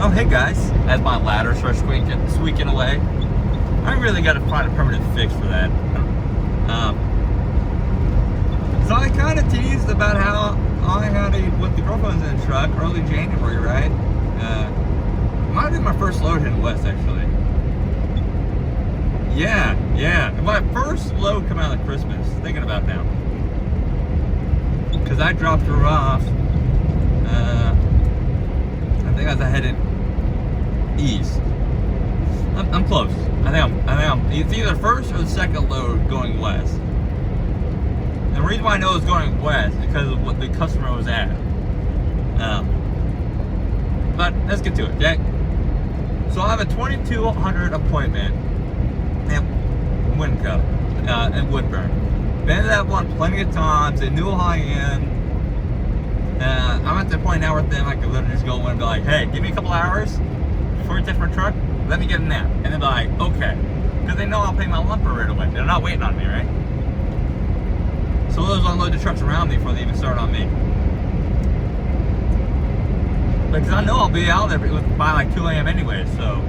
Oh, hey guys, as my ladder starts squeaking away. I really got to find a permanent fix for that. So I kind of teased about how I had with the girlfriend's in the truck early January, right? Might be my first load hitting west, actually. Yeah. My first load coming out of Christmas. Thinking about it now. Because I dropped her off. I think I was headed east. I'm close. I think I'm. It's either first or the second load going west. And the reason why I know it's going west is because of what the customer was at. But let's get to it, Jack. So I have a 2200 appointment at Winco, in Woodburn. Been to that one plenty of times. They knew how I am. I'm at the point now with them I could literally just go in and be like, hey, give me a couple hours before you take my truck, let me get a nap. And they'll be like, okay. Because they know I'll pay my lumper right away. They're not waiting on me, right? So they'll unload the trucks around me before they even start on me. Because I know I'll be out there by like 2 a.m. anyway, so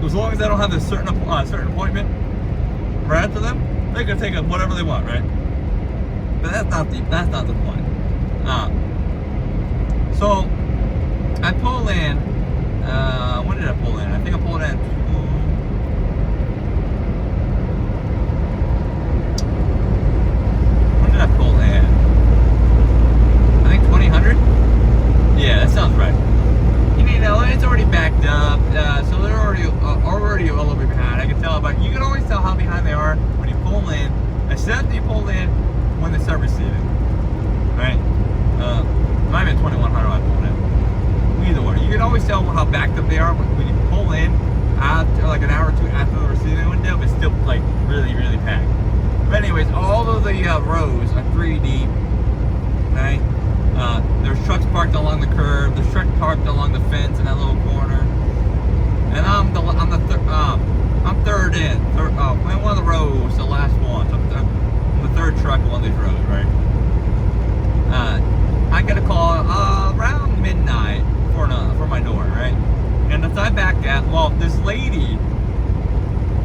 as long as I don't have a certain appointment right after them, they can take whatever they want, right? But that's not the point. So I pull in. When did I pull in? I think I pulled in. When did I pull in? I think 2000. Yeah, that sounds right. You know, it's already backed up, so they're already a little bit behind. I can tell, but you can always tell how behind they are when you pull in, except you pull in when they start receiving, right? Might have been 2100 I pulled in. Either way, you can always tell how backed up they are when you pull in after like an hour or two after the receiving window, but still like really, really packed. But anyways, all of the rows are 3 deep, right? There's trucks parked along the curb. There's trucks parked along the fence in that little corner. And I'm third in. One of the rows, the last one. So I'm the third truck on one of these rows, right? I get a call around midnight for my door, right? And as I back out, well, this lady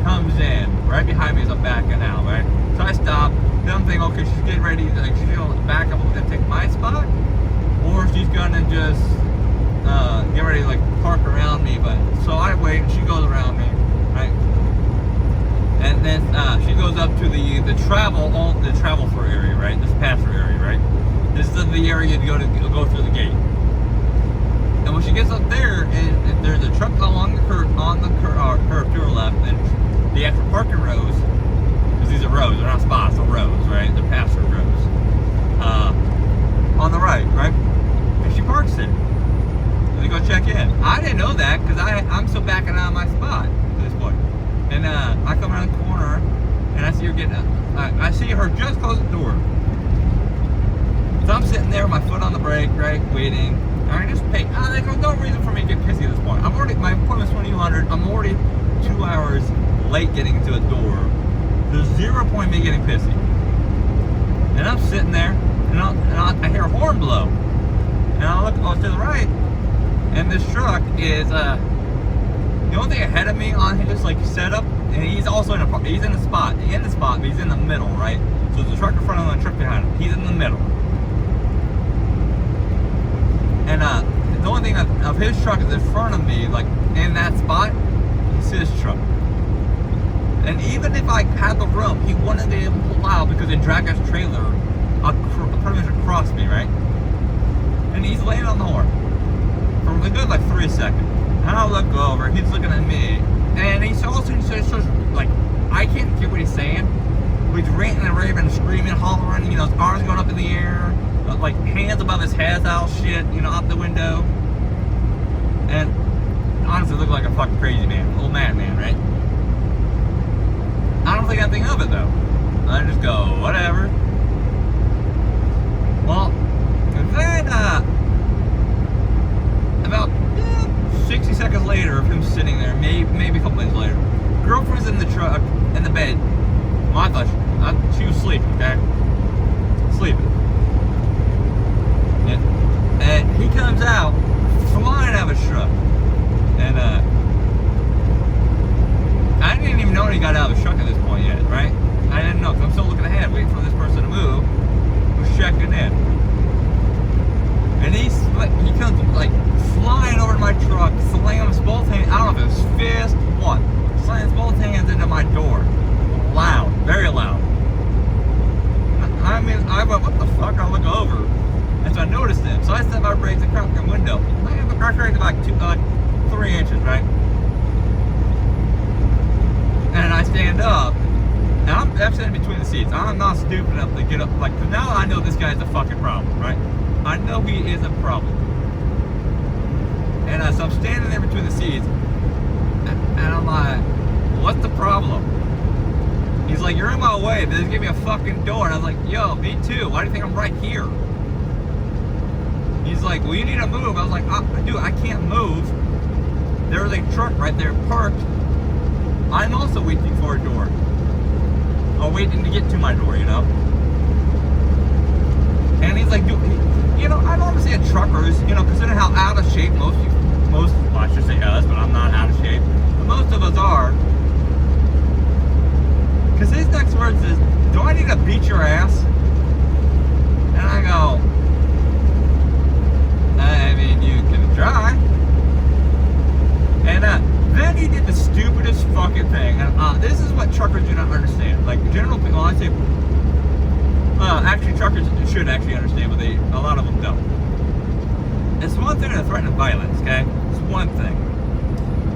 comes in right behind me as I'm backing out, right? So I stop. Then I'm thinking, okay, she's getting ready, like she's gonna back up and take my spot, or she's gonna just get ready to like park around me. But so I wait, and she goes around me, right? And then she goes up to the travel through area, right? This pass-through area, right? This is the area to go through the gate. And when she gets up there, and there's a truck along the curb to her left, and the actual parking rows, because these are rows, they're not spots, they're rows, right? They're pass-through rows. On the right? And she parks there. And they go check in. I didn't know that because I'm still backing out of my spot at this point. And I come around the corner, and I see her I see her just close the door. So I'm sitting there with my foot on the brake, right, waiting. I just pay. There's no reason for me to get pissy at this point. My appointment's 2000. I'm already 2 hours late getting into a door. There's 0 point in me getting pissy. And I'm sitting there, and I hear a horn blow. And I look to the right, and this truck is the only thing ahead of me on his like setup, and he's also he's in the spot, but he's in the middle, right? So there's a truck in front of him and a truck behind him. He's in the middle. And the only thing of his truck is in front of me, like in that spot, is his truck. And even if I had the room, he wouldn't be able to pull out because they drag his trailer pretty much across me, right? And he's laying on the horn for a good like 3 seconds. And I look over, he's looking at me, and he's also like, I can't hear what he's saying. But he's ranting and raving, screaming, hollering, his arms going up in the air, like hands above his head, all shit, out the window. And honestly, looked like a fucking crazy man, old madman, right? I don't think anything of it though. I just go, whatever. Well, then about 60 seconds later of him sitting there, maybe a couple minutes later, girlfriend's in the truck, in the bed. Well, I thought she was sleeping, okay? Sleeping. And he comes out flying out of his truck. he comes like flying over to my truck, slams both hands, I don't know if it was fist, what, slams both hands into my door. Loud, very loud. I mean, I went, what the fuck? I look over. And so I noticed him. So I set my brakes and cracked the window. I cracked it like 3 inches, right? And I stand up. And I'm sitting between the seats. I'm not stupid enough to get up. Like, now I know this guy's a fucking problem, right? I know he is a problem. And so I'm standing there between the seats. And I'm like, what's the problem? He's like, you're in my way. Just give me a fucking door. And I was like, yo, me too. Why do you think I'm right here? He's like, well, you need to move. I was like, dude, I can't move. There's a truck right there parked. I'm also waiting for a door. Or waiting to get to my door, you know? And he's like, dude, you know, I don't understand truckers, you know, considering how out of shape well, I should say us, but I'm not out of shape. But most of us are. Because his next words is, do I need to beat your ass? And I go, I mean, you can try. And then he did the stupidest fucking thing. And this is what truckers do not understand. Like, general people, I say, actually, truckers should actually understand, but a lot of them don't. It's one thing to threaten violence, okay? It's one thing.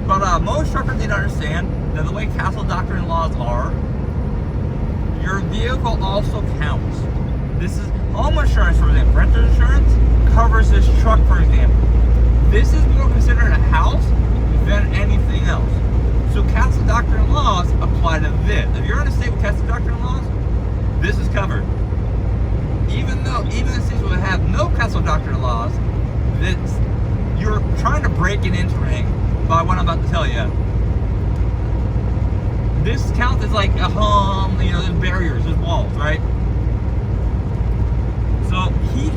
But most truckers need to understand that the way castle doctrine laws are, your vehicle also counts. This is home insurance, for example. Renter's insurance covers this truck, for example. This is more considered a house than anything else. So castle doctrine laws apply to this. If you're in a state with castle doctrine laws, this is covered. Even in states where they have no castle doctrine laws, you're trying to break and entering by what I'm about to tell you. This counts as like a home, you know, there's barriers, there's walls, right? So he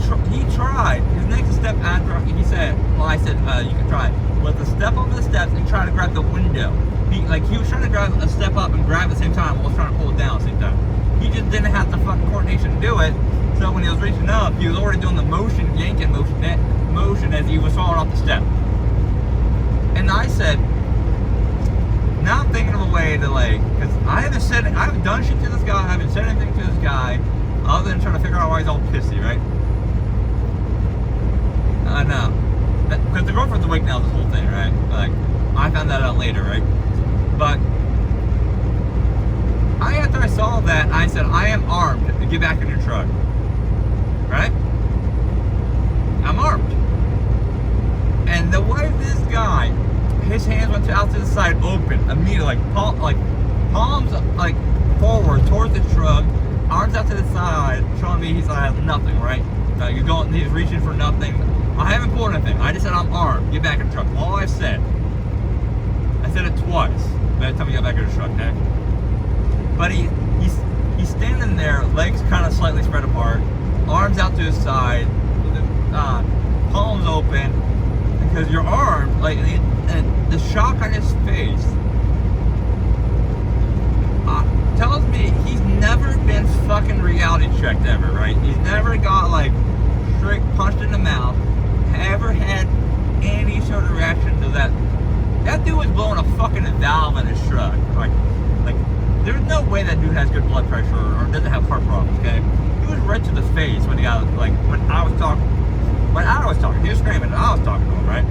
tried. His next step after he said, well, I said you can try, was to step over the steps and try to grab the window. He was trying to grab a step up and grab at the same time while he was trying to pull it down at the same time. He just didn't have the fucking coordination to do it. So when he was reaching up, he was already doing the yanking motion as he was falling off the step. And I said, now I'm thinking of a way to because I haven't done shit to this guy, I haven't said anything to this guy, other than trying to figure out why he's all pissy, right? No. Because the girlfriend's awake now, this whole thing, right? Like, I found that out later, right? But, after I saw that, I said, I am armed to get back in your truck. Right? I'm armed. And the way this guy, his hands went out to the side, open, immediately, palms forward towards the truck, arms out to the side, showing me he's like nothing, right? He's reaching for nothing. I haven't pulled anything. I just said I'm armed. Get back in the truck. All I said it twice. By the time we got back in the truck, okay? But he's standing there, legs kind of slightly spread apart, arms out to his side, palms open, because you're armed, and the shock on his face tells me he's never been fucking reality checked ever, right? He's never got straight punched in the mouth, ever had any sort of reaction to that. That dude was blowing a fucking valve in his truck. There's no way that dude has good blood pressure or doesn't have heart problems, okay? He was red to the face when he got, when I was talking. He was screaming and I was talking to him, right?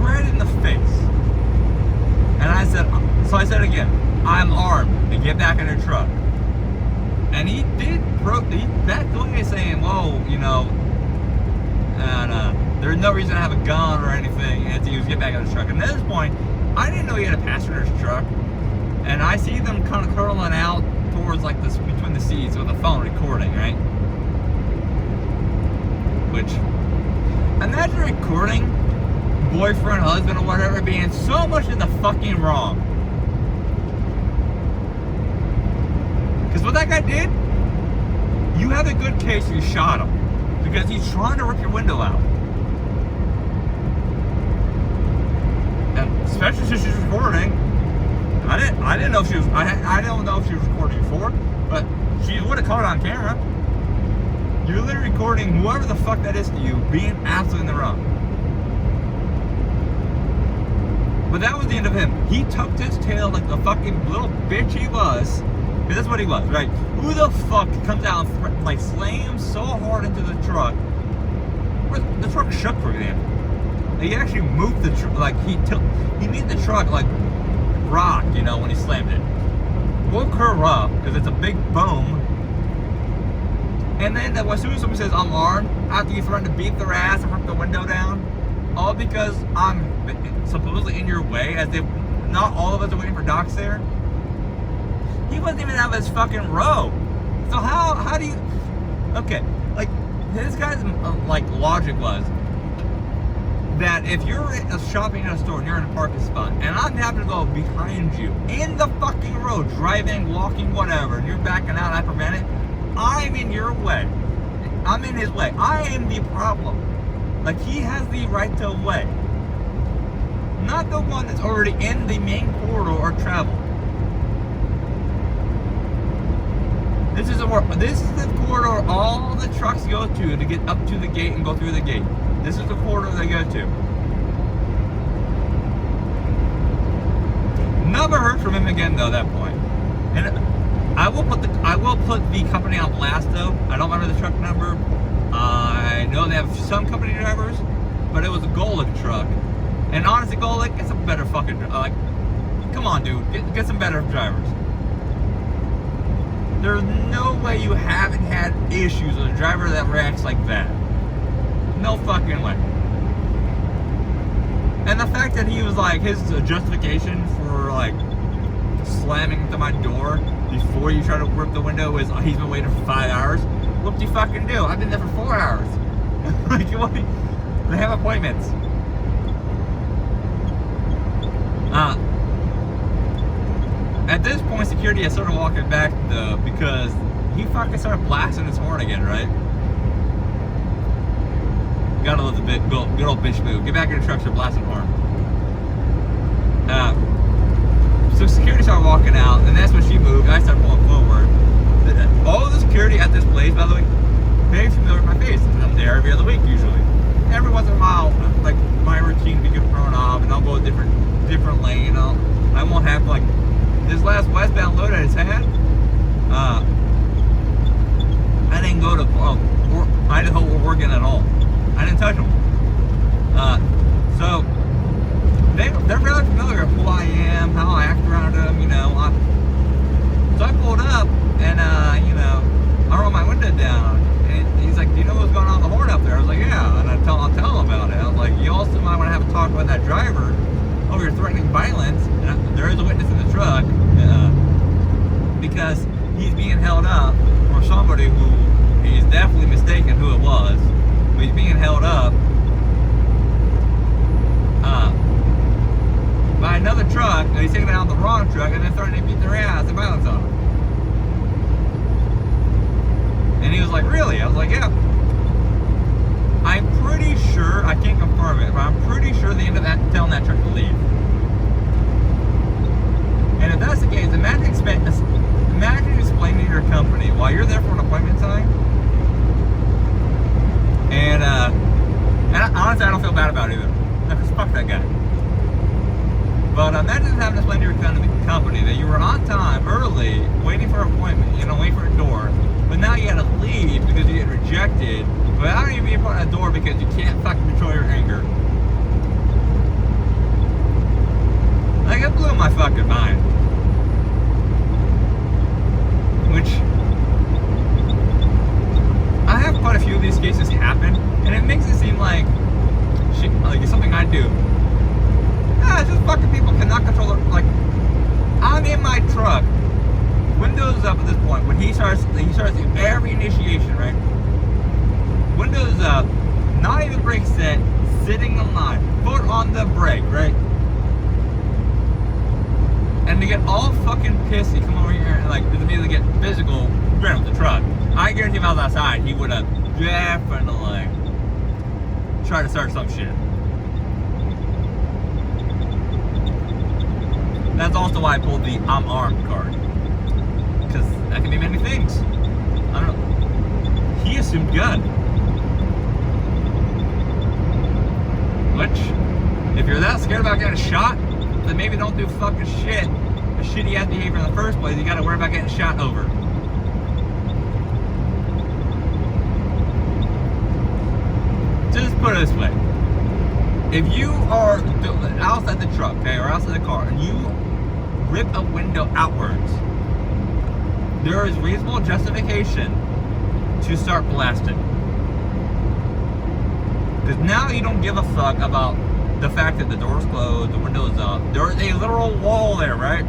Red in the face. And I said again, I'm armed, and get back in your truck. And he backed away saying, whoa, you know, and there's no reason to have a gun or anything, and he was get back in his truck. And at this point, I didn't know he had a passenger's truck, and I see them kind of curling out towards this between the seats with a phone recording, right? Which, imagine recording boyfriend, husband, or whatever being so much in the fucking wrong. Because what that guy did, you have a good case you shot him, because he's trying to rip your window out. Especially since she's recording. I didn't know if she was. I don't know if she was recording before, but she would have caught it on camera. You're literally recording whoever the fuck that is to you being absolutely in the wrong. But that was the end of him. He tucked his tail like the fucking little bitch he was. Because that's what he was, right? Who the fuck comes out and like slams so hard into the truck? The truck shook for him. He actually moved the truck, like he made the truck like rock, you know, when he slammed it. Woke her up because it's a big boom. And then as soon as someone says I'm armed, after you threaten to beat their ass and rip the window down, all because I'm supposedly in your way, as if not all of us are waiting for Docs there. He wasn't even out of his fucking row. So how do you? Okay, like this guy's like logic was that if you're shopping at a store and you're in a parking spot and I'm having to go behind you in the fucking road, driving, walking, whatever, and you're backing out, I prevent it. I'm in your way. I'm in his way. I am the problem. Like, he has the right to way. Not the one that's already in the main corridor or travel. This is the corridor all the trucks go to get up to the gate and go through the gate. This is the corridor they go to. Never heard from him again though at that point. And I will put the company on blast though. I don't remember the truck number. I know they have some company drivers, but it was a Golick truck. And honestly, Golick, it's a better fucking like. Come on, dude, get some better drivers. There's no way you haven't had issues with a driver that reacts like that. No fucking way. And the fact that he was like, his justification for like slamming into my door before you try to rip the window is he's been waiting for 5 hours. What do you fucking do? I've been there for 4 hours. Like, what? They have appointments. At this point, security has started walking back though because he fucking started blasting his horn again, right? Gotta love the good old bitch move. Get back in the truck, start blasting horn. So security started walking out, and that's when she moved. I started pulling forward. All of the security at this place, by the way, very familiar with my face. I'm there every other week usually. Every once in a while, like my routine to get thrown off, and I'll go a different lane. I won't have like this last westbound load I just had. I didn't go to Idaho or Oregon at all. I didn't touch them. So they're really familiar with who I am, how I act around them, you know. So I pulled up and I rolled my window down, and he's like, "Do you know what's going on with the horn up there?" I was like, "Yeah," and I'll tell him about it. I was like, "You also might want to have a talk about that driver over here threatening violence." And there is a witness in the truck because he's being held up for somebody who he's definitely mistaken who it was. But he's being held up by another truck, and he's taking it out the wrong truck and then threatening to beat their ass and violence on them. And he was like, "Really?" I was like, "Yeah." I'm pretty sure, I can't confirm it, but I'm pretty sure they ended up telling that truck to leave. And if that's the case, imagine explaining to your company while you're there for an appointment time. And honestly, I don't feel bad about it either. Because fuck that guy. But imagine having to explain to your company that you were on time, early, waiting for an appointment, waiting for a door, but now you had to leave because you get rejected without even being put on a door because you can't fucking control your anger. Like, it blew my fucking mind. Which, I have quite a few of these cases happen, and it makes it seem like shit, like it's something I do. It's just fucking people cannot control it. Like, I'm in my truck, windows up at this point. When he starts every initiation, right? Windows up, not even brake set, sitting on line, foot on the brake, right? And to get all fucking pissy, come over here and like immediately get physical, right with the truck. I guarantee if I was outside, he would have definitely tried to start some shit. That's also why I pulled the I'm armed card. Because that can be many things. I don't know. he assumed gun. Which, if you're that scared about getting shot, then maybe don't do fucking shit. The shitty ass behavior in the first place, you gotta worry about getting shot over. Just put it this way. If you are outside the truck, okay, or outside the car, and you rip a window outwards, there is reasonable justification to start blasting. Because now you don't give a fuck about the fact that the door's closed, the window is up. There's a literal wall there, right?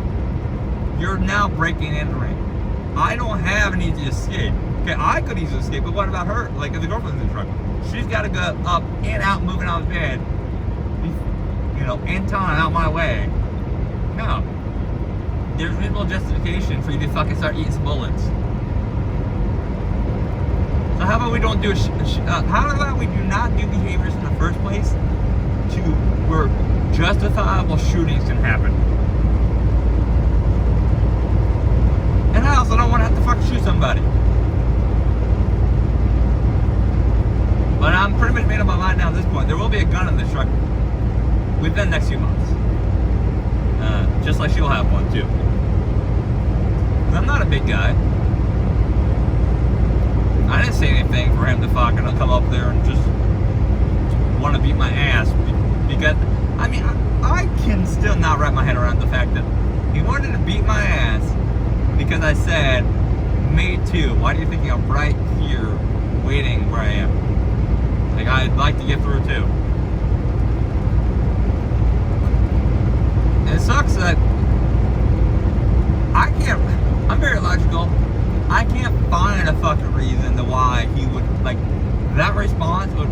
You're now breaking and entering. I don't have an easy escape. Okay, I could easily escape, but what about her? Like, if the girlfriend's in the truck, she's got to go up and out, moving out of bed, you know, in time, out my way. No. There's reasonable justification for you to fucking start eating some bullets. So how about we don't do how about we do not do behaviors in the first place to where justifiable shootings can happen? And I also don't want to have to fucking shoot somebody. But I'm pretty much made up my mind now at this point. There will be a gun in this truck within the next few months. Just like she'll have one too. 'Cause I'm not a big guy. I didn't say anything for him to fucking come up there and just want to beat my ass. Because, I mean, I can still not wrap my head around the fact that he wanted to beat my ass because I said, me too. Why do you think I'm right here waiting where I am? Like, I'd like to get through too. And it sucks that I'm very logical. I can't find a fucking reason to why he would, like, that response would,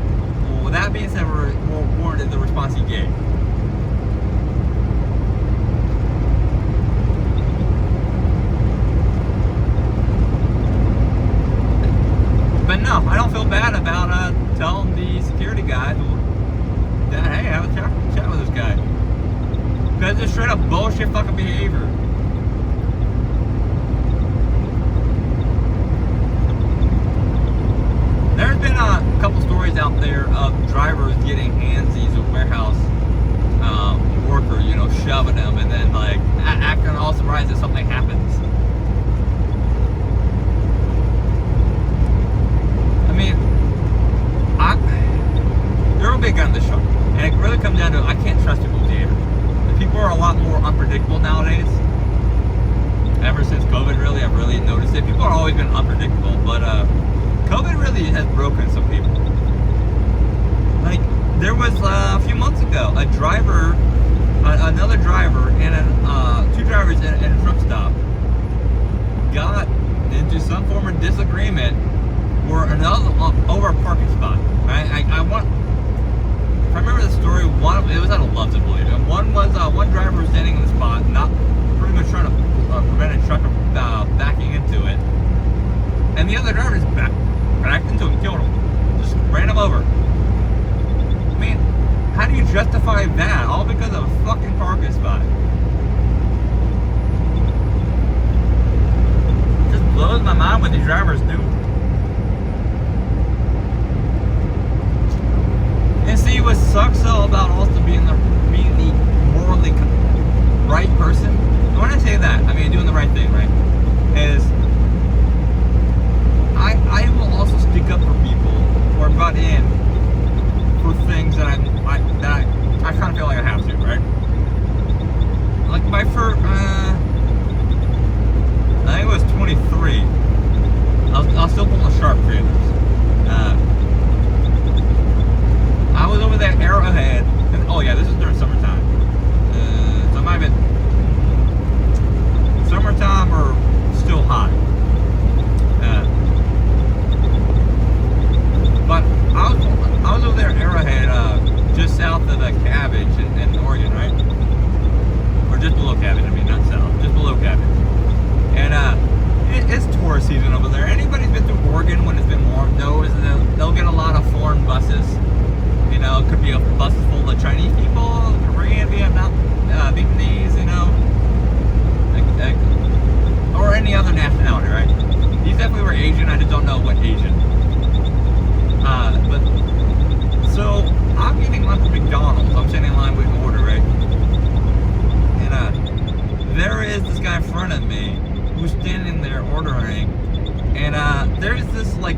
well, that being said, warranted the response he gave. But no, I don't feel bad about telling the security guy that, hey, have a chat with this guy. Because it's straight up bullshit fucking behavior. There's been a couple stories out there of drivers getting handsies with warehouse workers, you know, shoving them and then like acting all surprised that something happens. I mean, there will be a gun in this truck, and it really comes down to I can't trust people with data. People are a lot more unpredictable nowadays. Ever since COVID, really, I've really noticed it. People have always been unpredictable, but COVID really has broken some people. Like, there was a few months ago, a driver, another driver, and two drivers in a truck stop got into some form of disagreement over a parking spot. Right? If I remember the story, it was at a Love's, I believe. And one driver was standing in the spot, not pretty much trying to prevent a truck from backing into it, and the other driver just backed into him, killed him, just ran him over. I mean, how do you justify that? All because of a fucking parking spot. It just blows my mind what these drivers do. And see, what sucks though about also being the morally right person, and when I say that, I mean doing the right thing, right? Is I will also stick up for people who are butt in for things that I kind of feel like I have to, right? Like my first, I think it was 23. I was still pulling sharp trailers. I was over there at Arrowhead, and oh yeah, this is during summertime. So it might have been summertime or still hot. But I was over there at Arrowhead, just south of the Cabbage in Oregon, right? Or just below Cabbage, I mean, not south, just below Cabbage. And it's tourist season over there. Anybody who's been through Oregon when it's been warm knows that they'll get a lot of foreign buses. You know, it could be a bus full of Chinese people, Korean, Vietnam, Vietnamese, you know, or any other nationality, right? These definitely were Asian, I just don't know what Asian. But so I'm getting lunch at McDonald's. I'm standing in line waiting to order, right? And there is this guy in front of me who's standing there ordering, and there's this like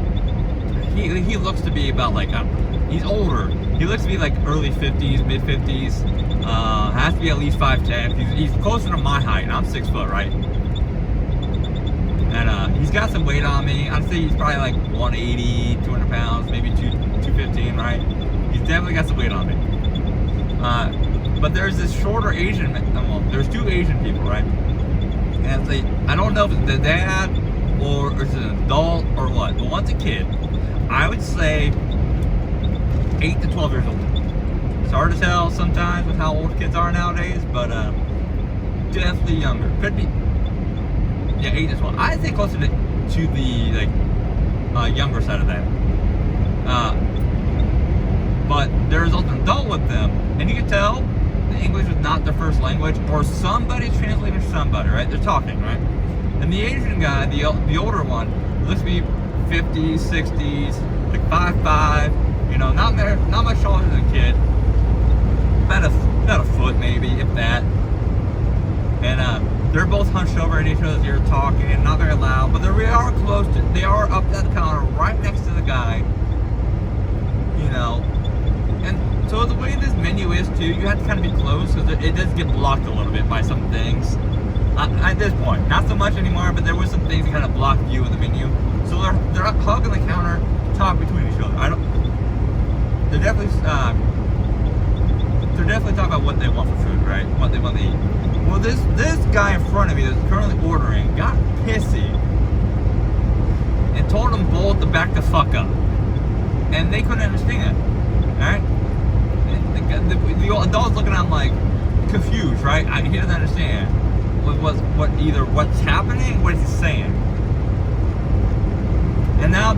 he looks to be about like he's older. He looks to be like early 50s, mid 50s. Has to be at least 5'10". He's closer to my height, and I'm 6 foot, right? And he's got some weight on me. I'd say he's probably like 180, 200 pounds, maybe 215, right? He's definitely got some weight on me. But there's this shorter Asian, well, there's two Asian people, right? And it's like, I don't know if it's the dad or it's an adult or what, but one's a kid. I would say 8 to 12 years old. It's hard to tell sometimes with how old kids are nowadays, but definitely younger. Could be, yeah, 8 to 12. I'd say closer to the like younger side of that. But there's also an adult with them, and you can tell the English is not their first language, or somebody's translating for somebody, right? They're talking, right? And the Asian guy, the older one, looks to be 50s, 60s, like 5'5", you know, not much taller than a kid. About a foot maybe, if that. And they're both hunched over at each other's ear talking, not very loud, but they are close to, they are up at the counter right next to the guy, you know. And so the way this menu is too, you have to kind of be close because it does get blocked a little bit by some things. At this point, not so much anymore, but there were some things that kind of blocked view of the menu. So they're up hugging the counter, talk between each other. They're definitely talking about what they want for food, right? What they want to eat. Well, this guy in front of me that's currently ordering got pissy and told them both to back the fuck up, and they couldn't understand. All right, the adult's looking at him like confused, right? He doesn't understand what's happening, what he's saying. And now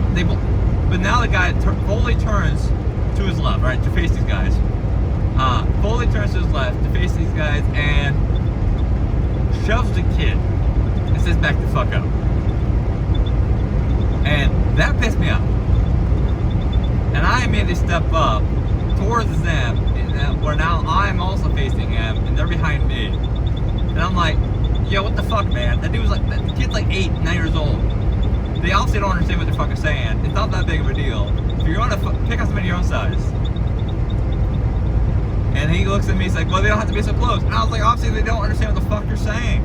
the guy fully turns to his left, right, to face these guys. Fully turns to his left to face these guys and shoves the kid and says, "Back the fuck up." And that pissed me off. And I immediately step up towards them, where now I'm also facing him, and they're behind me. And I'm like, "Yo, what the fuck, man?" That the kid's like 8, 9 years old. They obviously don't understand what they're fucking saying. It's not that big of a deal. If you're gonna pick up somebody your own size. And he looks at me, he's like, "Well, they don't have to be so close." And I was like, obviously they don't understand what the fuck you're saying.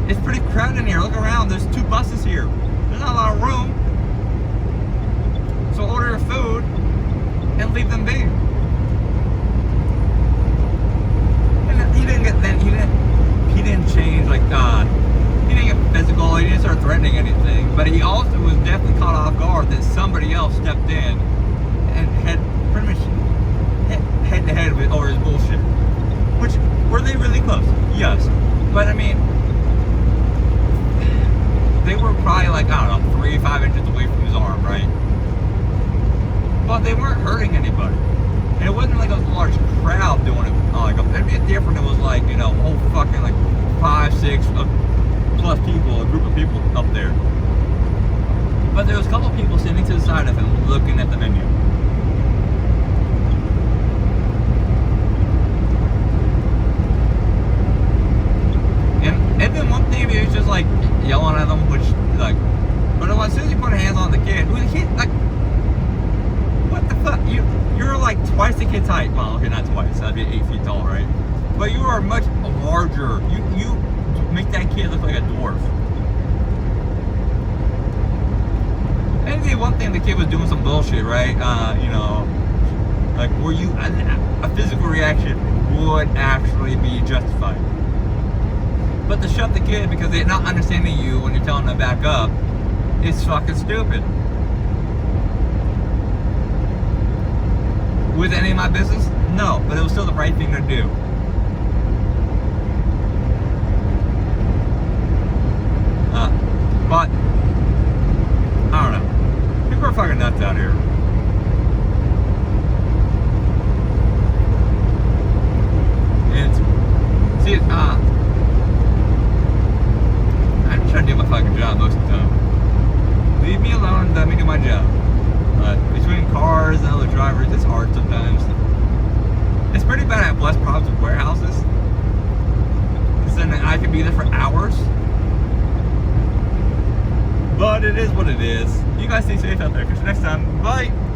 It's pretty crowded in here. Look around. There's 2 buses here. There's not a lot of room. So order your food and leave them be. And he didn't change, like, he didn't get physical, he didn't start threatening anything, but he also was definitely caught off guard that somebody else stepped in and had pretty much head to head with over his bullshit. Which, were they really close? Yes. But I mean, they were probably like, I don't know, 3-5 inches away from his arm, right? But they weren't hurting anybody. And it wasn't like a large crowd doing it. It'd be different. It was like, you know, whole fucking like 5, 6 plus people, a group of people up there. But there was a couple of people sitting to the side of him looking at the menu. And then one thing, he was just like yelling at them, which like, but as soon as he put hands on the kid, like, what the fuck? You're like twice the kid's height. Well, okay, not twice. That'd be 8 feet tall, right? But you are much larger. You make that kid look like a dwarf. And the one thing, the kid was doing some bullshit, right? You know, like where a physical reaction would actually be justified. But to shut the kid because they're not understanding you when you're telling them to back up is fucking stupid. Was any of my business? No, but it was still the right thing to do. But I don't know. People are fucking nuts out here. And see, I'm trying to do my fucking job most of the time. Leave me alone and let me my job. Between cars and other drivers, it's hard sometimes. It's pretty bad. I have less problems with warehouses, because then I could be there for hours. But it is what it is. You guys stay safe out there. Catch you next time. Bye.